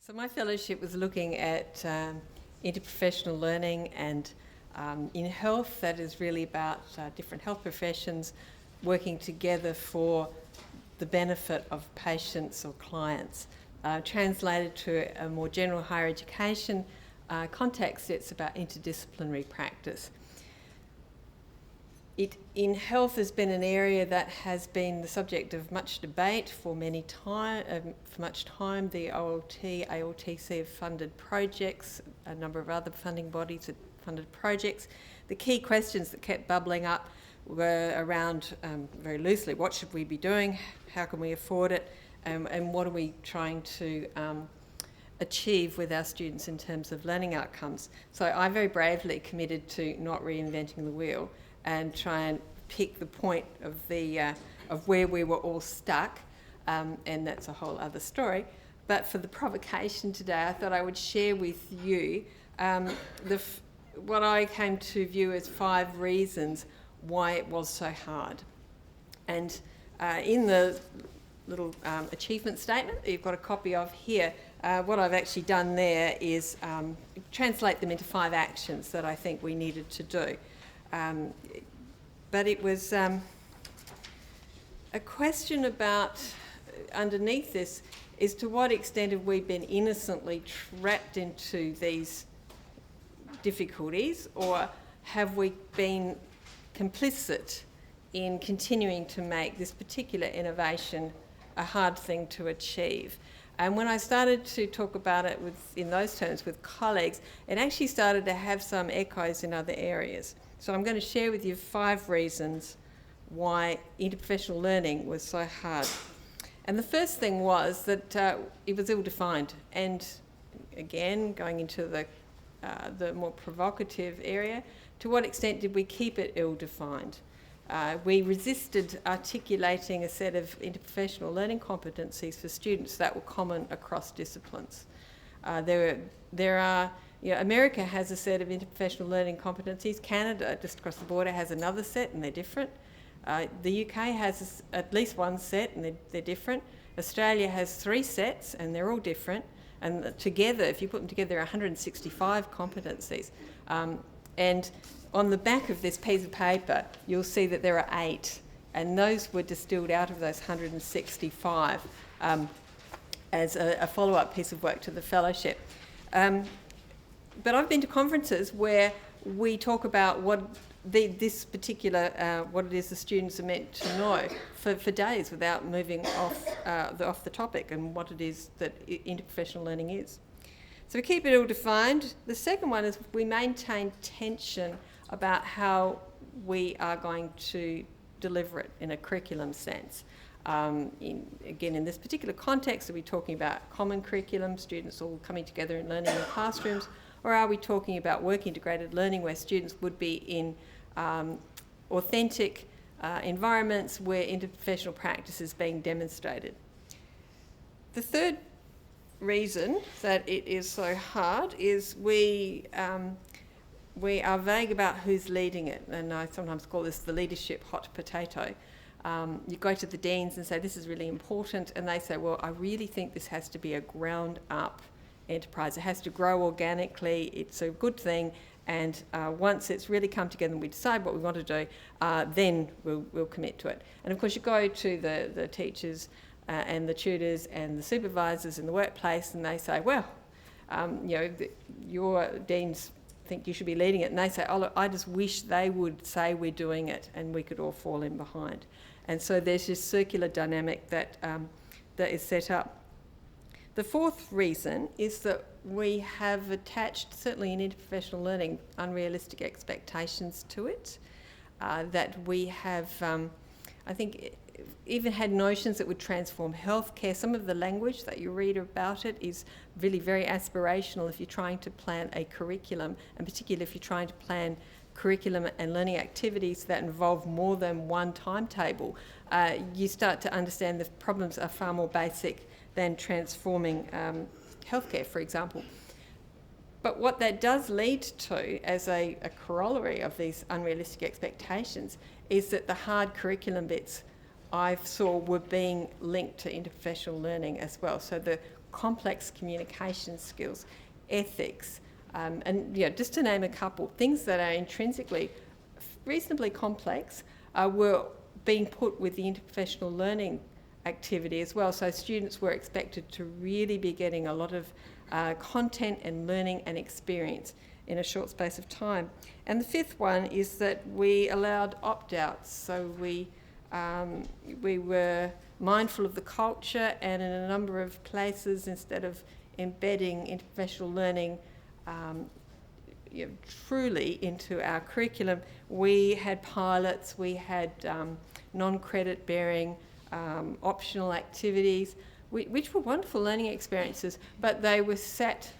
So my fellowship was looking at interprofessional learning and in health, that is really about different health professions working together for the benefit of patients or clients. Translated to a more general higher education context, it's about interdisciplinary practice. In health has been an area that has been the subject of much debate for much time. The OLT, ALTF have funded projects, a number of other funding bodies have funded projects. The key questions that kept bubbling up were around, very loosely, what should we be doing, how can we afford it, and what are we trying to achieve with our students in terms of learning outcomes. So I very bravely committed to not reinventing the wheel and try and pick the point of of where we were all stuck, and that's a whole other story. But for the provocation today, I thought I would share with you what I came to view as 5 reasons why it was so hard. And in the little achievement statement that you've got a copy of here, what I've actually done there is translate them into 5 actions that I think we needed to do. But it was a question about, underneath this, is to what extent have we been innocently trapped into these difficulties, or have we been complicit in continuing to make this particular innovation a hard thing to achieve? And when I started to talk about it in those terms with colleagues, it actually started to have some echoes in other areas. So I'm going to share with you 5 reasons why interprofessional learning was so hard. And the first thing was that it was ill-defined. And again, going into the more provocative area, to what extent did we keep it ill-defined? We resisted articulating a set of interprofessional learning competencies for students that were common across disciplines. America has a set of interprofessional learning competencies. Canada, just across the border, has another set and they're different. The UK has at least one set and they're different. Australia has 3 sets and they're all different. And together, if you put them together, there are 165 competencies. And on the back of this piece of paper, you'll see that there are 8, and those were distilled out of those 165 as a follow-up piece of work to the fellowship. But I've been to conferences where we talk about what this particular, what it is the students are meant to know for days without moving off the topic and what it is that interprofessional learning is. So we keep it all defined. The second one is we maintain tension about how we are going to deliver it in a curriculum sense. In this particular context, are we talking about common curriculum, students all coming together and learning in classrooms, or are we talking about work-integrated learning where students would be in authentic environments where interprofessional practice is being demonstrated? The third reason that it is so hard is we are vague about who's leading it, and I sometimes call this the leadership hot potato. You go to the deans and say, this is really important, and they say, well, I really think this has to be a ground-up enterprise. It has to grow organically. It's a good thing, and once it's really come together and we decide what we want to do, then we'll commit to it. And of course, you go to the teachers and the tutors and the supervisors in the workplace, and they say, well, your deans think you should be leading it, and they say, oh look, I just wish they would say we're doing it and we could all fall in behind. And so there's this circular dynamic that is set up. The fourth reason is that we have attached, certainly in interprofessional learning, unrealistic expectations to it, that we have, I think, even had notions that would transform healthcare. Some of the language that you read about it is really very aspirational if you're trying to plan a curriculum, and particularly if you're trying to plan curriculum and learning activities that involve more than one timetable. You start to understand the problems are far more basic than transforming healthcare, for example. But what that does lead to, as a corollary of these unrealistic expectations, is that the hard curriculum bits I saw were being linked to interprofessional learning as well. So the complex communication skills, ethics, and just to name a couple, things that are intrinsically reasonably complex were being put with the interprofessional learning activity as well. So students were expected to really be getting a lot of content and learning and experience in a short space of time. And the fifth one is that we allowed opt-outs. So we were mindful of the culture, and in a number of places, instead of embedding interprofessional learning truly into our curriculum, we had pilots, we had non-credit bearing optional activities, which were wonderful learning experiences, but they were sat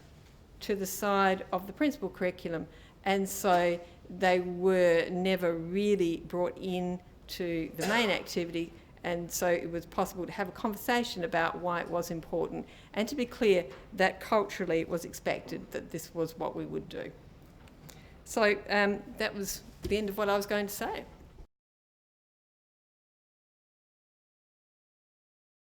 to the side of the principal curriculum, and so they were never really brought in to the main activity, and so it was possible to have a conversation about why it was important, and to be clear that culturally it was expected that this was what we would do. So that was the end of what I was going to say.